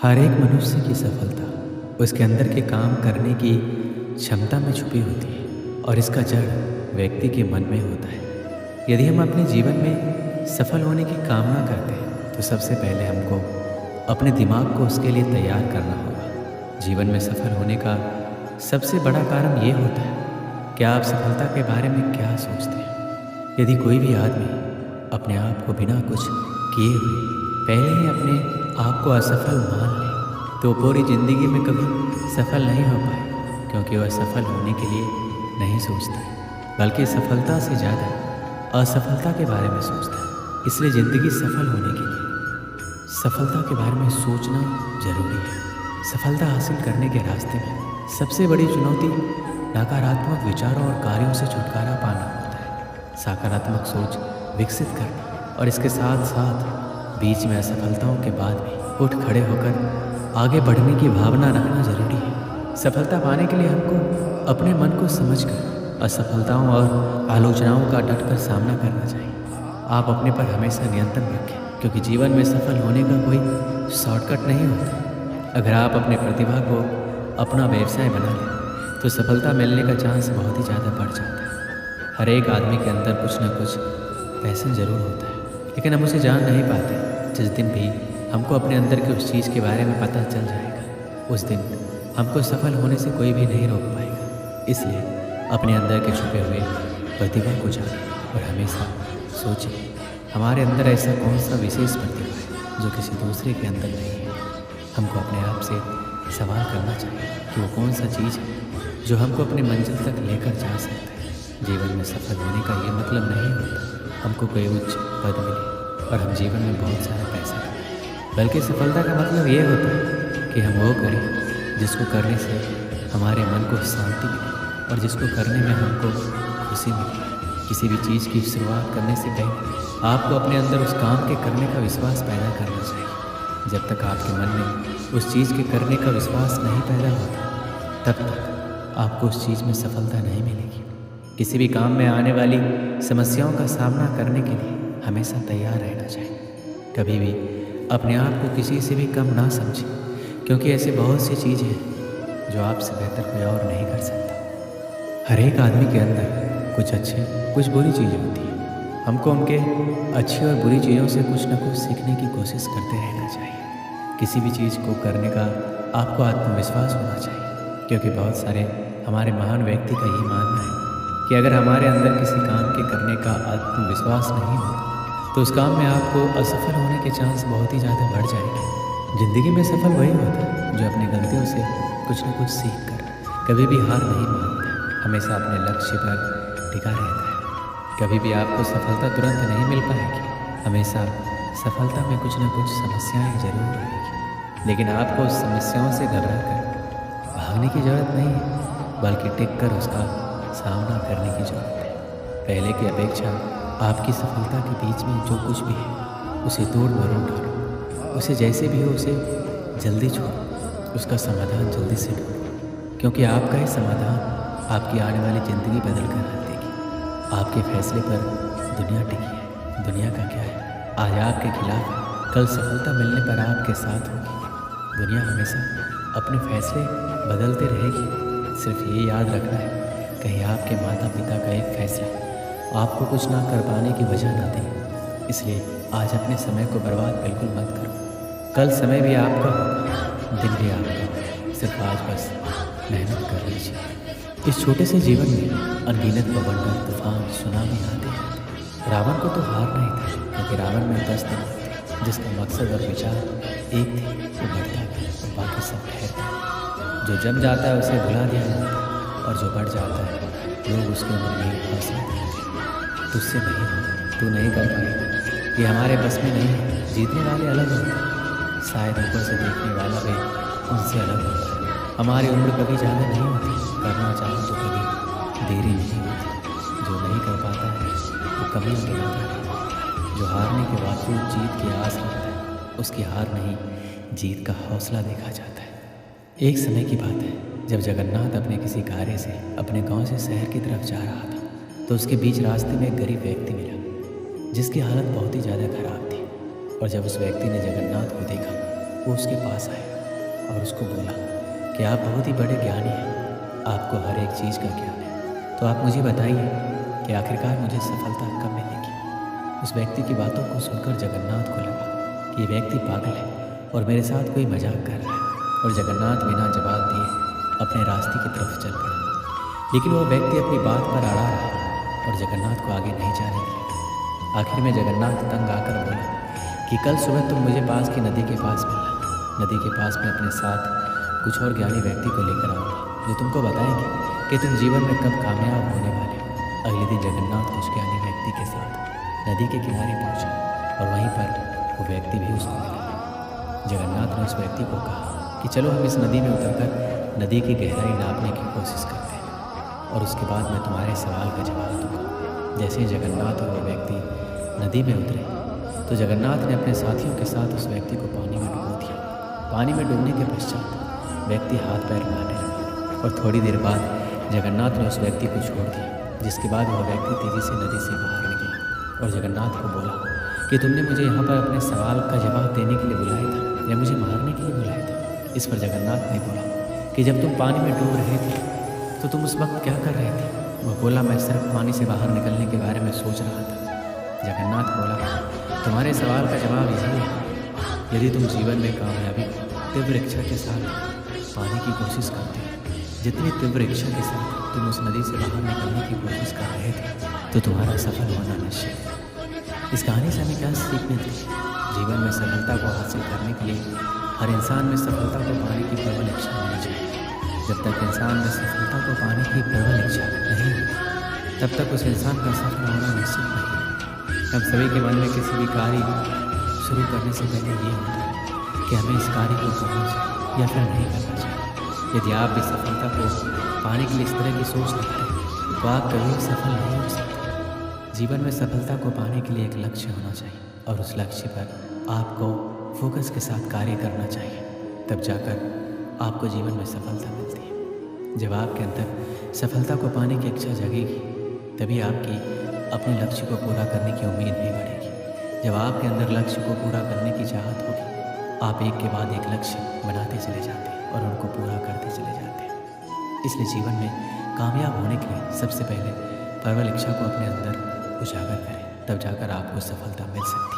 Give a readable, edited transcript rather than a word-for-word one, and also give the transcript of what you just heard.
हर एक मनुष्य की सफलता उसके अंदर के काम करने की क्षमता में छुपी होती है और इसका जड़ व्यक्ति के मन में होता है। यदि हम अपने जीवन में सफल होने की कामना करते हैं तो सबसे पहले हमको अपने दिमाग को उसके लिए तैयार करना होगा। जीवन में सफल होने का सबसे बड़ा कारण ये होता है कि आप सफलता के बारे में क्या सोचते हैं। यदि कोई भी आदमी अपने आप को बिना कुछ किए हुए पहले ही अपने आप को असफल मान ले तो पूरी ज़िंदगी में कभी सफल नहीं हो पाए, क्योंकि वह सफल होने के लिए नहीं सोचता है बल्कि सफलता से ज़्यादा असफलता के बारे में सोचता है। इसलिए ज़िंदगी सफल होने के लिए सफलता के बारे में सोचना ज़रूरी है। सफलता हासिल करने के रास्ते में सबसे बड़ी चुनौती नकारात्मक विचारों और कार्यों से छुटकारा पाना होता है। सकारात्मक सोच विकसित करना और इसके साथ साथ बीच में असफलताओं के बाद भी उठ खड़े होकर आगे बढ़ने की भावना रखना जरूरी है। सफलता पाने के लिए हमको अपने मन को समझकर असफलताओं और आलोचनाओं का डटकर सामना करना चाहिए। आप अपने पर हमेशा नियंत्रण रखें, क्योंकि जीवन में सफल होने का कोई शॉर्टकट नहीं होता। अगर आप अपने प्रतिभा को अपना व्यवसाय बना लें तो सफलता मिलने का चांस बहुत ही ज़्यादा बढ़ जाता है। हर एक आदमी के अंदर कुछ ना कुछ पैशन ज़रूर होता है, लेकिन हम उसे जान नहीं पाते। जिस दिन भी हमको अपने अंदर के उस चीज़ के बारे में पता चल जाएगा, उस दिन हमको सफल होने से कोई भी नहीं रोक पाएगा। इसलिए अपने अंदर के छुपे हुए प्रतिभा को जानें और हमेशा सोचें हमारे अंदर ऐसा कौन सा विशेष प्रतिभा है जो किसी दूसरे के अंदर नहीं है। हमको अपने आप से सवाल करना चाहिए कि वो कौन सा चीज़ है जो हमको अपनी मंजिल तक लेकर जा सकता है। जीवन में सफल होने का ये मतलब नहीं होता हमको कोई उच्च पद मिले और हम जीवन में बहुत सारा पैसा करें, बल्कि सफलता का मतलब ये होता है कि हम वो करें जिसको करने से हमारे मन को शांति मिले और जिसको करने में हमको खुशी मिले। किसी भी चीज़ की शुरुआत करने से पहले आपको अपने अंदर उस काम के करने का विश्वास पैदा करना चाहिए। जब तक आपके मन में उस चीज़ के करने का विश्वास नहीं पैदा होता, तब तक आपको उस चीज़ में सफलता नहीं मिलेगी। किसी भी काम में आने वाली समस्याओं का सामना करने के लिए हमेशा तैयार रहना चाहिए। कभी भी अपने आप को किसी से भी कम ना समझें, क्योंकि ऐसी बहुत सी चीज़ें हैं जो आपसे बेहतर कोई और नहीं कर सकता। हर एक आदमी के अंदर कुछ अच्छे कुछ बुरी चीज़ें होती हैं। हमको उनके अच्छी और बुरी चीज़ों से कुछ ना कुछ सीखने की कोशिश करते रहना चाहिए। किसी भी चीज़ को करने का आपको आत्मविश्वास होना चाहिए, क्योंकि बहुत सारे हमारे महान व्यक्ति का ये मानना है कि अगर हमारे अंदर किसी काम के करने का आत्मविश्वास नहीं होगा तो उस काम में आपको असफल होने के चांस बहुत ही ज़्यादा बढ़ जाएंगे। ज़िंदगी में सफल वही होता है जो अपनी गलतियों से कुछ न कुछ सीख कर कभी भी हार नहीं मानता, हमेशा अपने लक्ष्य पर टिका रहता है। कभी भी आपको सफलता तुरंत नहीं मिल पाएगी, हमेशा सफलता में कुछ न कुछ समस्याएं जरूर आएगी, लेकिन आपको उस समस्याओं से घबरा कर भागने की ज़रूरत नहीं है, बल्कि टिक कर उसका सामना करने की ज़रूरत है। पहले की अपेक्षा आपकी सफलता के बीच में जो कुछ भी है उसे तोड़ मरोड़ डालो, उसे जैसे भी हो उसे जल्दी छोड़ो, उसका समाधान जल्दी से ढूंढो, क्योंकि आपका ही समाधान आपकी आने वाली ज़िंदगी बदल कर रख देगी। आपके फैसले पर दुनिया टिकी है। दुनिया का क्या है, आज आपके खिलाफ है, कल सफलता मिलने पर आपके साथ होगी। दुनिया हमेशा अपने फैसले बदलते रहेगी। सिर्फ ये याद रखना है कहीं आपके माता पिता का एक फैसला आपको कुछ ना कर पाने की वजह ना दे। इसलिए आज अपने समय को बर्बाद बिल्कुल मत करो। कल समय भी आपका होगा, दिन भी आपका होगा। सिर्फ आज बस मेहनत कर लीजिए। इस छोटे से जीवन में अनगिनत बवंडर तूफान सुनामी आते हैं। रावण को तो हार नहीं था, क्योंकि रावण में 10 दिन थे जिसका मकसद और विचार एक थे, वो बढ़ता गया और बाकी सब ठहर गए। जो जम जाता है उसे भुला दिया जाता है, और जो बढ़ जाता है लोग उसके अंदर नहीं हौसला देते। तुझसे नहीं होगा, तू नहीं कर पाएगा, ये हमारे बस में नहीं है। जीतने वाले अलग होते हैं, शायद ऊपर से देखने वाला भी उनसे अलग होता है। हमारी उम्र कभी ज़्यादा नहीं होती, करना चाहो तो कभी देरी नहीं होती। जो नहीं कर पाता है वो कमी गिनाता है। जो हारने के बावजूद जीत की आस रखता है, उसकी हार नहीं जीत का हौसला देखा जाता है। एक समय की बात है जब जगन्नाथ अपने किसी कार्य से अपने गांव से शहर की तरफ जा रहा था, तो उसके बीच रास्ते में एक गरीब व्यक्ति मिला जिसकी हालत बहुत ही ज़्यादा खराब थी। और जब उस व्यक्ति ने जगन्नाथ को देखा, वो उसके पास आया और उसको बोला कि आप बहुत ही बड़े ज्ञानी हैं, आपको हर एक चीज़ का ज्ञान है, तो आप मुझे बताइए कि आखिरकार मुझे सफलता कब मिलेगी। उस व्यक्ति की बातों को सुनकर जगन्नाथ को लगा कि ये व्यक्ति पागल है और मेरे साथ कोई मजाक कर रहा है, और जगन्नाथ बिना जवाब दिए अपने रास्ते की तरफ चल पड़ा। लेकिन वह व्यक्ति अपनी बात पर अड़ा रहा और जगन्नाथ को आगे नहीं जाने दिया। आखिर में जगन्नाथ तंग आकर बोला कि कल सुबह तुम मुझे पास की नदी के पास मिलना। नदी के पास में अपने साथ कुछ और ज्ञानी व्यक्ति को लेकर आओगे जो तुमको बताएंगे कि तुम जीवन में कब कामयाब होने वाले हो। अगले दिन जगन्नाथ उस ज्ञानी व्यक्ति के साथ नदी के किनारे पहुंचा और वहीं पर वो व्यक्ति भी उसको मिला। जगन्नाथ ने उस व्यक्ति को कहा कि चलो हम इस नदी में उतरकर नदी की गहराई नापने की कोशिश करते हैं और उसके बाद मैं तुम्हारे सवाल का जवाब दूंगा। जैसे ही जगन्नाथ और वो व्यक्ति नदी में उतरे तो जगन्नाथ ने अपने साथियों के साथ उस व्यक्ति को पानी में डुबो दिया। पानी में डूबने के पश्चात व्यक्ति हाथ पैर मारने लगा और थोड़ी देर बाद जगन्नाथ ने उस व्यक्ति को छोड़ दिया, जिसके बाद वह व्यक्ति तेज़ी से नदी से बाहर निकला और जगन्नाथ को बोला कि तुमने मुझे यहाँ पर अपने सवाल का जवाब देने के लिए बुलाया था या मुझे मारने के लिए बुलाया था। इस पर जगन्नाथ ने बोला कि जब तुम पानी में डूब रहे थे तो तुम उस वक्त क्या कर रहे थे। वह बोला मैं सिर्फ पानी से बाहर निकलने के बारे में सोच रहा था। जगन्नाथ बोला तुम्हारे सवाल का जवाब यही है, यदि तुम जीवन में कामयाबी तीव्र इच्छा के साथ पाने की कोशिश करते हो, जितनी तीव्र इच्छा के साथ तुम उस नदी से बाहर निकलने की कोशिश कर रहे थे, तो तुम्हारा सफल होना निश्चित है। इस कहानी से हमें क्या सीख मिलती है? जीवन में सफलता को हासिल करने के लिए हर इंसान में सफलता को पाने की प्रबल इच्छा होनी चाहिए। जब तक इंसान में सफलता को पाने की प्रबल इच्छा नहीं होती, तब तक उस इंसान का सफल होना निश्चित नहीं है। हम सभी के मन में किसी भी कार्य शुरू करने से पहले ये होता है कि हमें इस कार्य को करना चाहिए या फिर नहीं करना चाहिए। यदि आप भी सफलता को पाने के लिए इस तरह की सोच रखते हैं तो आप कभी सफल नहीं हो सकते। जीवन में सफलता को पाने के लिए एक लक्ष्य होना चाहिए और उस लक्ष्य पर आपको फोकस के साथ कार्य करना चाहिए, तब जाकर आपको जीवन में सफलता मिलती है। जब आपके अंदर सफलता को पाने की इच्छा जगेगी तभी आपकी अपने लक्ष्य को पूरा करने की उम्मीद भी बढ़ेगी। जब आपके अंदर लक्ष्य को पूरा करने की चाहत होगी, आप एक के बाद एक लक्ष्य बनाते चले जाते हैं और उनको पूरा करते चले जाते हैं। इसलिए जीवन में कामयाब होने के लिए सबसे पहले प्रबल इच्छा को अपने अंदर उजागर करें, तब जाकर आपको सफलता मिल सकती है।